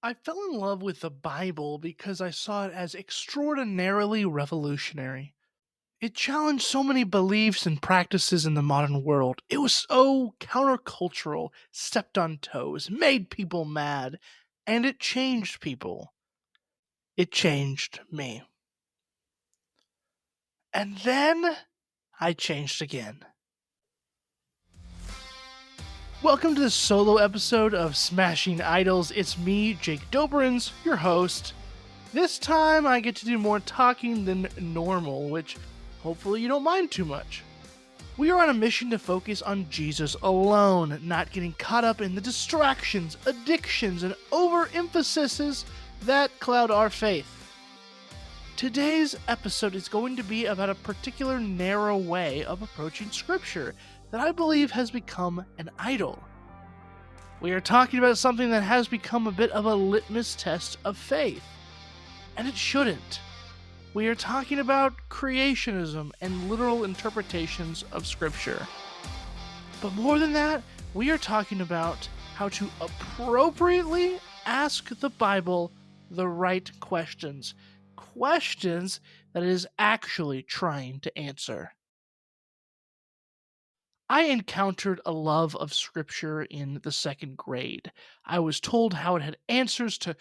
I fell in love with the Bible because I saw it as extraordinarily revolutionary. It challenged so many beliefs and practices in the modern world. It was so countercultural, stepped on toes, made people mad, and it changed people. It changed me. And then I changed again. Welcome to the solo episode of Smashing Idols. It's me, Jake Doberenz, your host. This time I get to do more talking than normal, which hopefully you don't mind too much. We are on a mission to focus on Jesus alone, not getting caught up in the distractions, addictions, and overemphasises that cloud our faith. Today's episode is going to be about a particular narrow way of approaching Scripture that I believe has become an idol. We are talking about something that has become a bit of a litmus test of faith. And it shouldn't. We are talking about creationism and literal interpretations of Scripture. But more than that, we are talking about how to appropriately ask the Bible the right questions. Questions that it is actually trying to answer. I encountered a love of Scripture in the second grade. I was told how it had answers to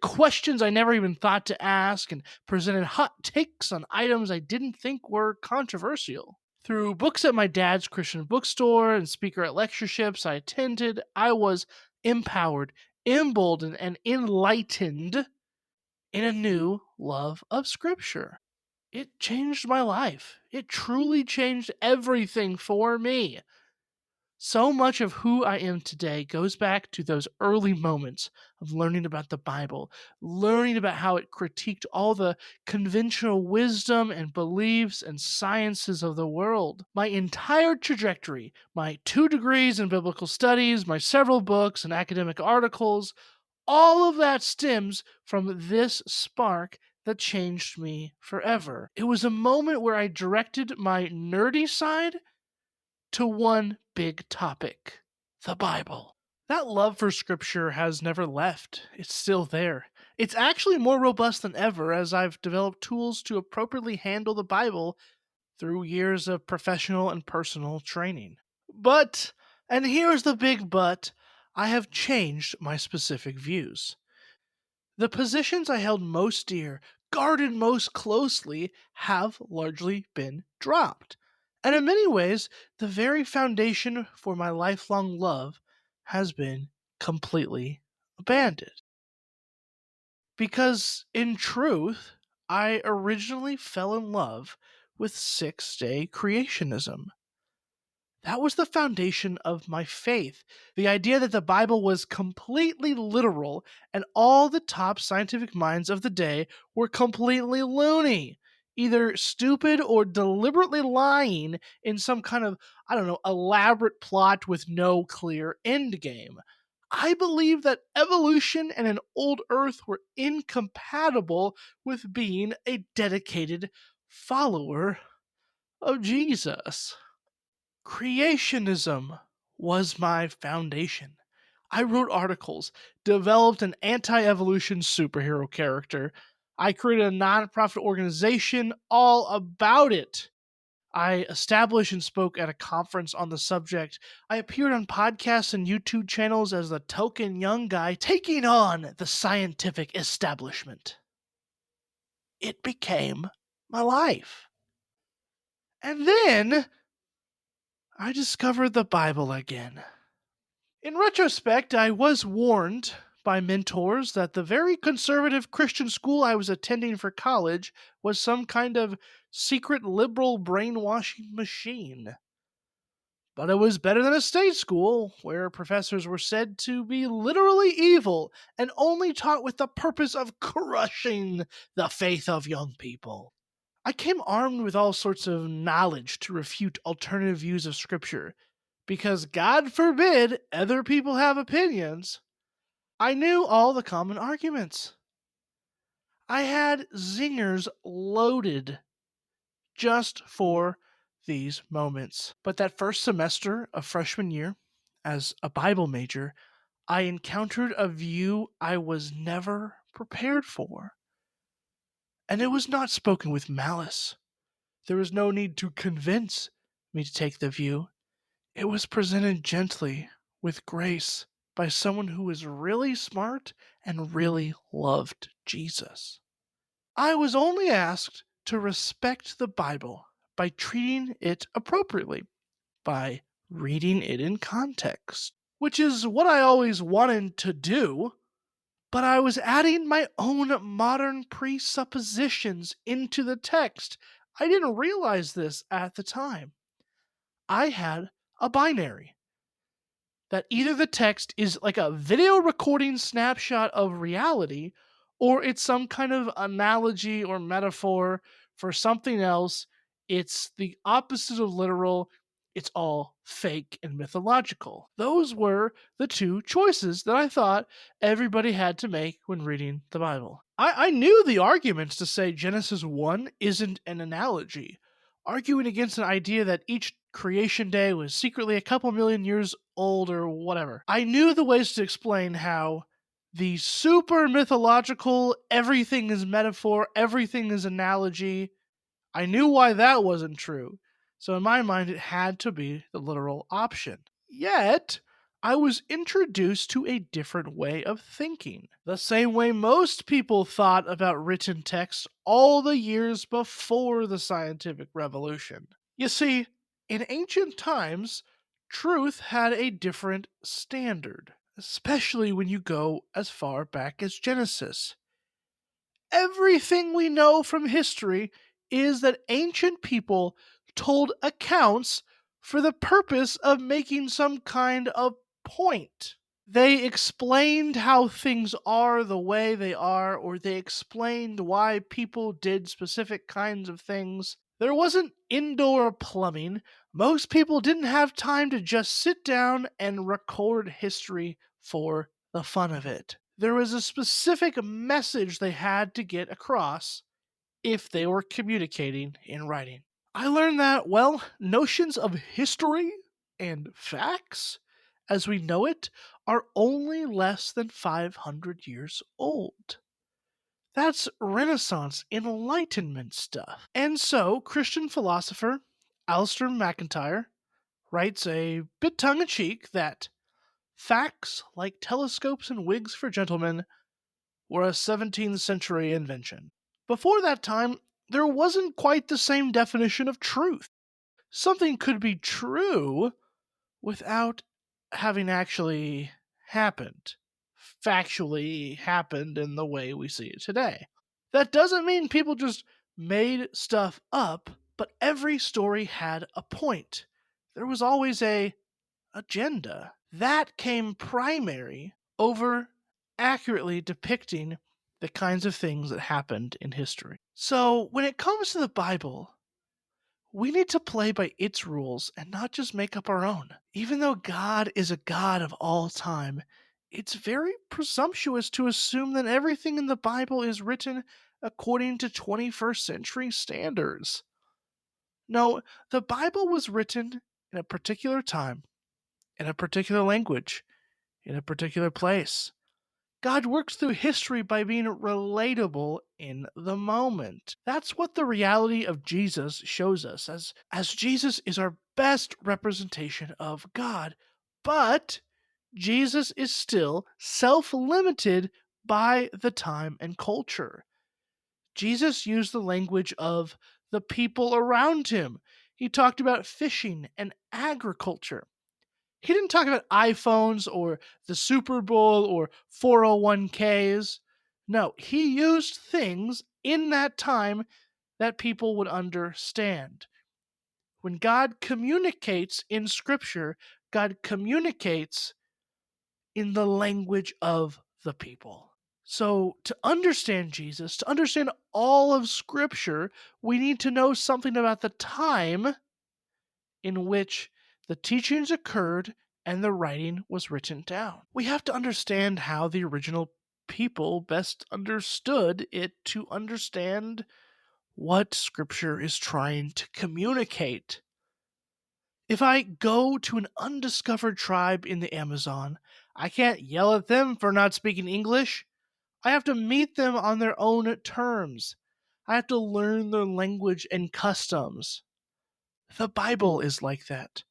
questions I never even thought to ask and presented hot takes on items I didn't think were controversial. Through books at my dad's Christian bookstore and speaker at lectureships I attended, I was empowered, emboldened, and enlightened in a new love of Scripture. It changed my life. It truly changed everything for me. So much of who I am today goes back to those early moments of learning about the Bible, learning about how it critiqued all the conventional wisdom and beliefs and sciences of the world. My entire trajectory, my 2 degrees in biblical studies, my several books and academic articles, all of that stems from this spark that changed me forever. It was a moment where I directed my nerdy side to one big topic: the Bible. That love for Scripture has never left. It's still there. It's actually more robust than ever as I've developed tools to appropriately handle the Bible through years of professional and personal training. But, and here's the big but, I have changed my specific views. The positions I held most dear, guarded most closely, have largely been dropped. And in many ways, the very foundation for my lifelong love has been completely abandoned. Because, in truth, I originally fell in love with 6-day creationism. That was the foundation of my faith. The idea that the Bible was completely literal and all the top scientific minds of the day were completely loony, either stupid or deliberately lying in some kind of, elaborate plot with no clear end game. I believe that evolution and an old earth were incompatible with being a dedicated follower of Jesus. Creationism was my foundation. I wrote articles, developed an anti evolution superhero character. I created a nonprofit organization all about it. I established and spoke at a conference on the subject. I appeared on podcasts and YouTube channels as the token young guy taking on the scientific establishment. It became my life. And then I discovered the Bible again. In retrospect, I was warned by mentors that the very conservative Christian school I was attending for college was some kind of secret liberal brainwashing machine. But it was better than a state school, where professors were said to be literally evil and only taught with the purpose of crushing the faith of young people. I came armed with all sorts of knowledge to refute alternative views of Scripture, because God forbid other people have opinions. I knew all the common arguments. I had zingers loaded just for these moments. But that first semester of freshman year, as a Bible major, I encountered a view I was never prepared for. And it was not spoken with malice. There was no need to convince me to take the view. It was presented gently, with grace, by someone who was really smart and really loved Jesus. I was only asked to respect the Bible by treating it appropriately, by reading it in context, which is what I always wanted to do, but I was adding my own modern presuppositions into the text. I didn't realize this at the time. I had a binary that either the text is like a video recording snapshot of reality or it's some kind of analogy or metaphor for something else. It's the opposite of literal. It's all fake and mythological. Those were the two choices that I thought everybody had to make when reading the Bible. I knew the arguments to say Genesis 1 isn't an analogy, arguing against an idea that each creation day was secretly a couple million years old or whatever. I knew the ways to explain how the super mythological, everything is metaphor, everything is analogy. I knew why that wasn't true. So in my mind, it had to be the literal option. Yet, I was introduced to a different way of thinking. The same way most people thought about written text all the years before the scientific revolution. You see, in ancient times, truth had a different standard, especially when you go as far back as Genesis. Everything we know from history is that ancient people told accounts for the purpose of making some kind of point. They explained how things are the way they are, or they explained why people did specific kinds of things. There wasn't indoor plumbing. Most people didn't have time to just sit down and record history for the fun of it. There was a specific message they had to get across if they were communicating in writing. I learned that, well, notions of history and facts, as we know it, are only less than 500 years old. That's Renaissance Enlightenment stuff. And so, Christian philosopher Alistair MacIntyre writes a bit tongue in cheek that facts, like telescopes and wigs for gentlemen, were a 17th century invention. Before that time, there wasn't quite the same definition of truth. Something could be true without having actually happened, factually happened in the way we see it today. That doesn't mean people just made stuff up, but every story had a point. There was always a agenda. That came primary over accurately depicting the kinds of things that happened in history. So, when it comes to the Bible, we need to play by its rules and not just make up our own. Even though God is a God of all time, it's very presumptuous to assume that everything in the Bible is written according to 21st century standards. No, the Bible was written in a particular time, in a particular language, in a particular place. God works through history by being relatable in the moment. That's what the reality of Jesus shows us, as Jesus is our best representation of God. But Jesus is still self-limited by the time and culture. Jesus used the language of the people around him. He talked about fishing and agriculture. He didn't talk about iPhones or the Super Bowl or 401ks. No, he used things in that time that people would understand. When God communicates in Scripture, God communicates in the language of the people. So, to understand Jesus, to understand all of Scripture, we need to know something about the time in which the teachings occurred and the writing was written down. We have to understand how the original people best understood it to understand what Scripture is trying to communicate. If I go to an undiscovered tribe in the Amazon, I can't yell at them for not speaking English. I have to meet them on their own terms. I have to learn their language and customs. The Bible is like that.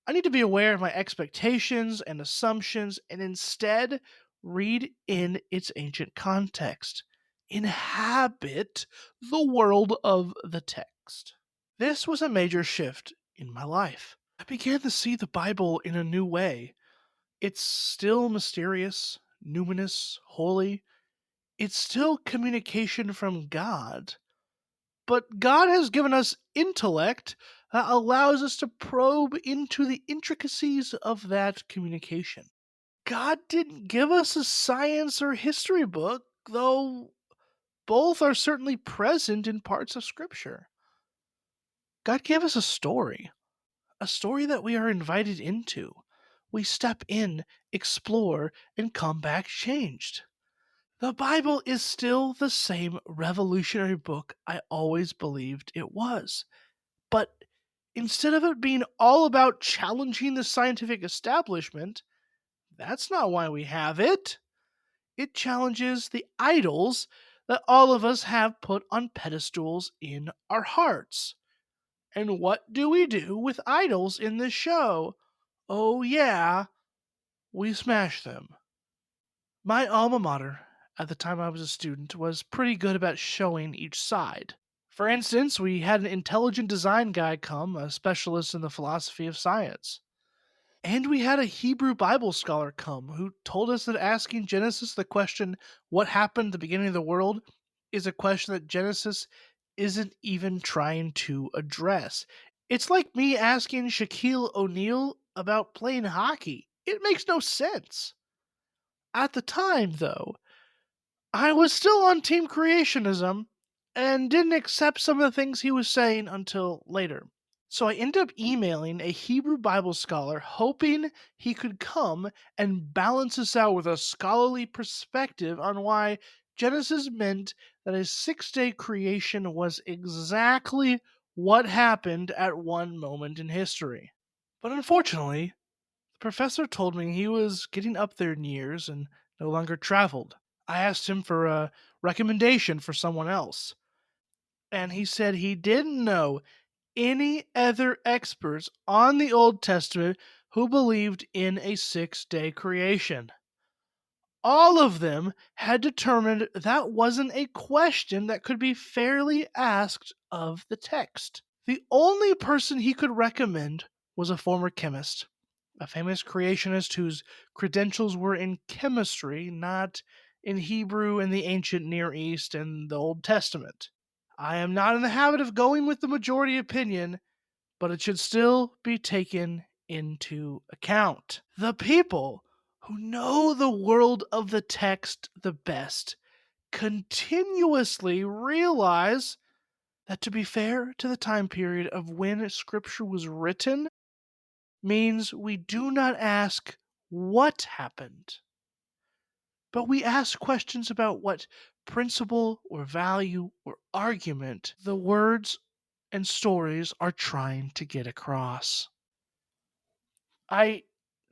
I need to be aware of my expectations and assumptions and instead read in its ancient context. Inhabit the world of the text. This was a major shift in my life. I began to see the Bible in a new way. It's still mysterious, numinous, holy. It's still communication from God. But God has given us intellect that allows us to probe into the intricacies of that communication. God didn't give us a science or history book, though both are certainly present in parts of Scripture. God gave us a story that we are invited into. We step in, explore, and come back changed. The Bible is still the same revolutionary book I always believed it was. But instead of it being all about challenging the scientific establishment, that's not why we have it. It challenges the idols that all of us have put on pedestals in our hearts. And what do we do with idols in this show? Oh, yeah, we smash them. My alma mater, at the time I was a student, was pretty good about showing each side. For instance, we had an intelligent design guy come, a specialist in the philosophy of science. And we had a Hebrew Bible scholar come who told us that asking Genesis the question, what happened at the beginning of the world, is a question that Genesis isn't even trying to address. It's like me asking Shaquille O'Neal about playing hockey. It makes no sense. At the time, though, I was still on Team Creationism and didn't accept some of the things he was saying until later. So I ended up emailing a Hebrew Bible scholar hoping he could come and balance us out with a scholarly perspective on why Genesis meant that a 6-day creation was exactly what happened at one moment in history. But unfortunately, the professor told me he was getting up there in years and no longer traveled. I asked him for a recommendation for someone else, and he said he didn't know any other experts on the Old Testament who believed in a 6-day creation. All of them had determined that wasn't a question that could be fairly asked of the text. The only person he could recommend was a former chemist, a famous creationist whose credentials were in chemistry, not in Hebrew and the ancient Near East and the Old Testament. I am not in the habit of going with the majority opinion, but it should still be taken into account. The people who know the world of the text the best continuously realize that to be fair to the time period of when Scripture was written means we do not ask what happened, but we ask questions about what principle or value or argument the words and stories are trying to get across. I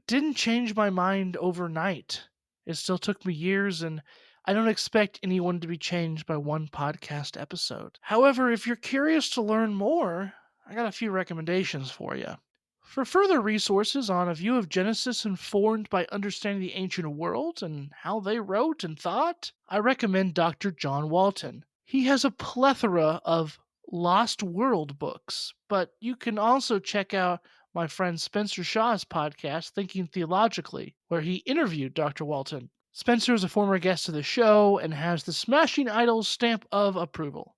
didn't change my mind overnight. It still took me years, and I don't expect anyone to be changed by one podcast episode. However, if you're curious to learn more, I got a few recommendations for you. For further resources on a view of Genesis informed by understanding the ancient world and how they wrote and thought, I recommend Dr. John Walton. He has a plethora of Lost World books, but you can also check out my friend Spencer Shaw's podcast, Thinking Theologically, where he interviewed Dr. Walton. Spencer is a former guest of the show and has the Smashing Idols stamp of approval.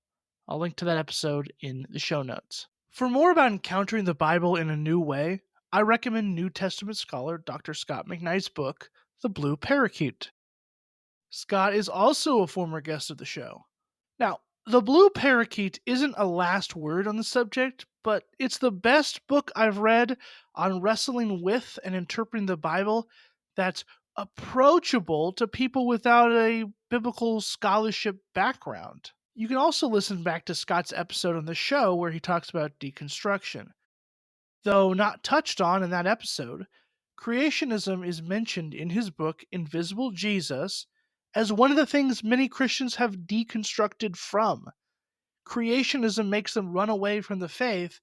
I'll link to that episode in the show notes. For more about encountering the Bible in a new way, I recommend New Testament scholar Dr. Scott McKnight's book, The Blue Parakeet. Scott is also a former guest of the show. Now, The Blue Parakeet isn't a last word on the subject, but it's the best book I've read on wrestling with and interpreting the Bible that's approachable to people without a biblical scholarship background. You can also listen back to Scott's episode on the show where he talks about deconstruction. Though not touched on in that episode, creationism is mentioned in his book Invisible Jesus as one of the things many Christians have deconstructed from. Creationism makes them run away from the faith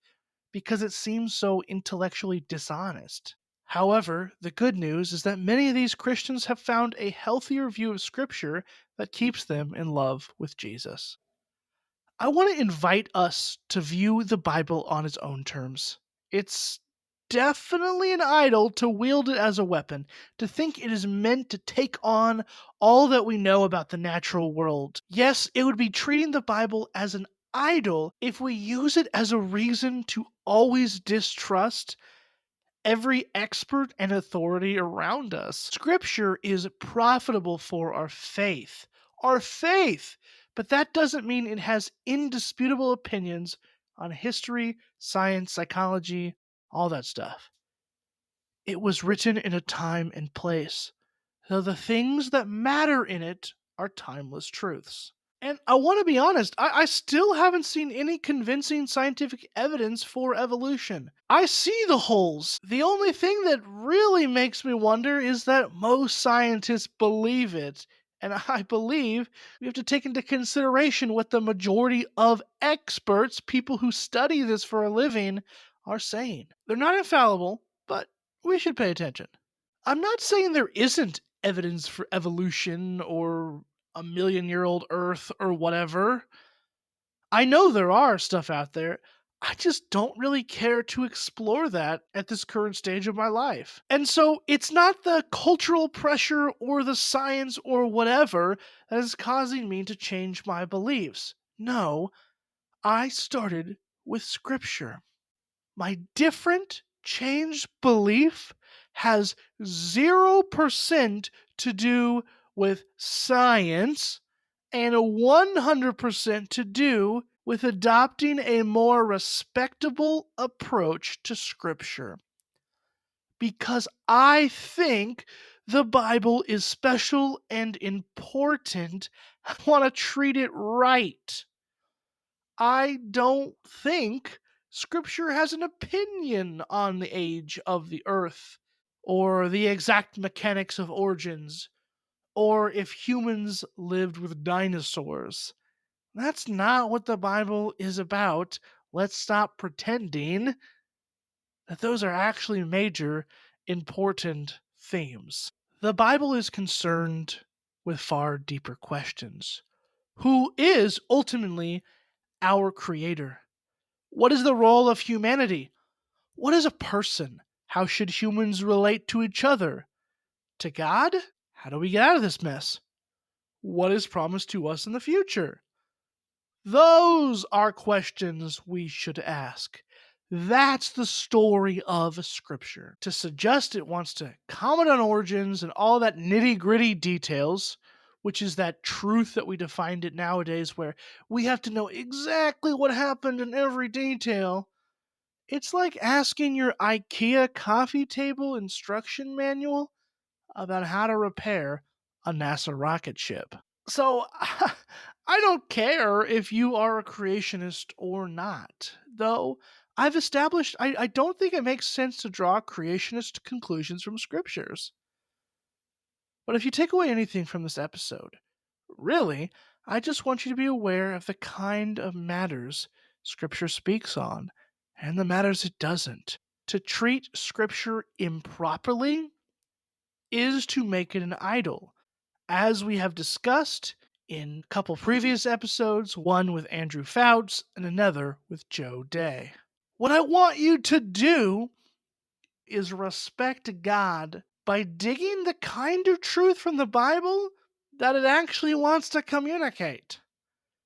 because it seems so intellectually dishonest. However, the good news is that many of these Christians have found a healthier view of Scripture that keeps them in love with Jesus. I want to invite us to view the Bible on its own terms. It's definitely an idol to wield it as a weapon, to think it is meant to take on all that we know about the natural world. Yes, it would be treating the Bible as an idol if we use it as a reason to always distrust every expert and authority around us. Scripture is profitable for our faith. Our faith! But that doesn't mean it has indisputable opinions on history, science, psychology, all that stuff. It was written in a time and place, so the things that matter in it are timeless truths. And I want to be honest, I still haven't seen any convincing scientific evidence for evolution. I see the holes. The only thing that really makes me wonder is that most scientists believe it. And I believe we have to take into consideration what the majority of experts, people who study this for a living, are saying. They're not infallible, but we should pay attention. I'm not saying there isn't evidence for evolution or a million-year-old Earth or whatever. I know there are stuff out there. I just don't really care to explore that at this current stage of my life. And so it's not the cultural pressure or the science or whatever that is causing me to change my beliefs. No, I started with Scripture. My different changed belief has 0% to do with science and 100% to do with adopting a more respectable approach to Scripture. Because I think the Bible is special and important, I want to treat it right. I don't think Scripture has an opinion on the age of the earth, or the exact mechanics of origins, or if humans lived with dinosaurs. That's not what the Bible is about. Let's stop pretending that those are actually major, important themes. The Bible is concerned with far deeper questions. Who is ultimately our Creator? What is the role of humanity? What is a person? How should humans relate to each other? To God? How do we get out of this mess? What is promised to us in the future? Those are questions we should ask. That's the story of Scripture. To suggest it wants to comment on origins and all that nitty gritty details, which is that truth that we defined it nowadays, where we have to know exactly what happened in every detail. It's like asking your IKEA coffee table instruction manual about how to repair a NASA rocket ship. So, I don't care if you are a creationist or not, though I've established I don't think it makes sense to draw creationist conclusions from scriptures. But if you take away anything from this episode, really, I just want you to be aware of the kind of matters Scripture speaks on and the matters it doesn't. To treat Scripture improperly is to make it an idol, as we have discussed in a couple previous episodes, one with Andrew Fouts and another with Joe Day. What I want you to do is respect God by digging the kind of truth from the Bible that it actually wants to communicate,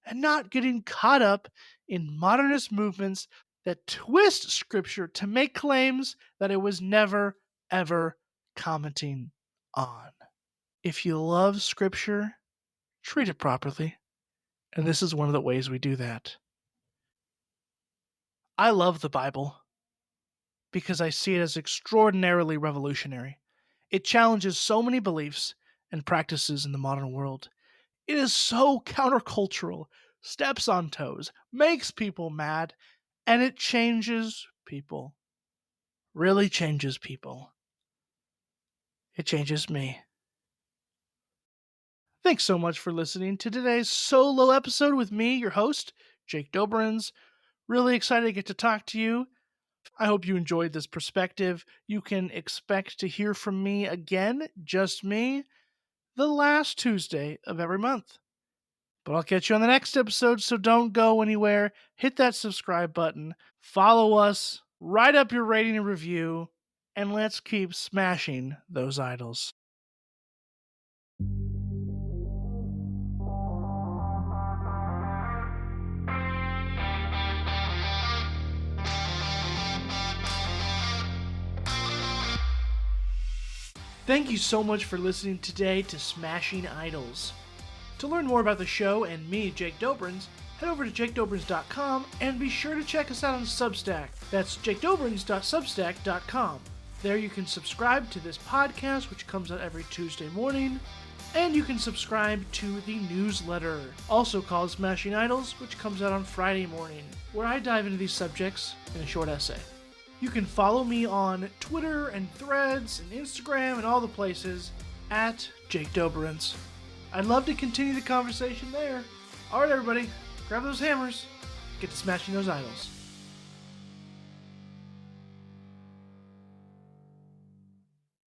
and not getting caught up in modernist movements that twist Scripture to make claims that it was never, ever commenting on. If you love Scripture, treat it properly, and this is one of the ways we do that. I love the Bible because I see it as extraordinarily revolutionary. It challenges so many beliefs and practices in the modern world. It is so countercultural, steps on toes, makes people mad, and it changes people. really changes people. It changes me. Thanks so much for listening to today's solo episode with me, your host, Jake Doberenz. Really excited to get to talk to you. I hope you enjoyed this perspective. You can expect to hear from me again, just me, the last Tuesday of every month. But I'll catch you on the next episode, so don't go anywhere. Hit that subscribe button, follow us, write up your rating and review, and let's keep smashing those idols. Thank you so much for listening today to Smashing Idols. To learn more about the show and me, Jake Doberenz, head over to jakedoberenz.com and be sure to check us out on Substack. That's jakedoberenz.substack.com. There you can subscribe to this podcast, which comes out every Tuesday morning, and you can subscribe to the newsletter, also called Smashing Idols, which comes out on Friday morning, where I dive into these subjects in a short essay. You can follow me on Twitter and Threads and Instagram and all the places at Jake Doberenz. I'd love to continue the conversation there. Alright everybody, grab those hammers, get to smashing those idols.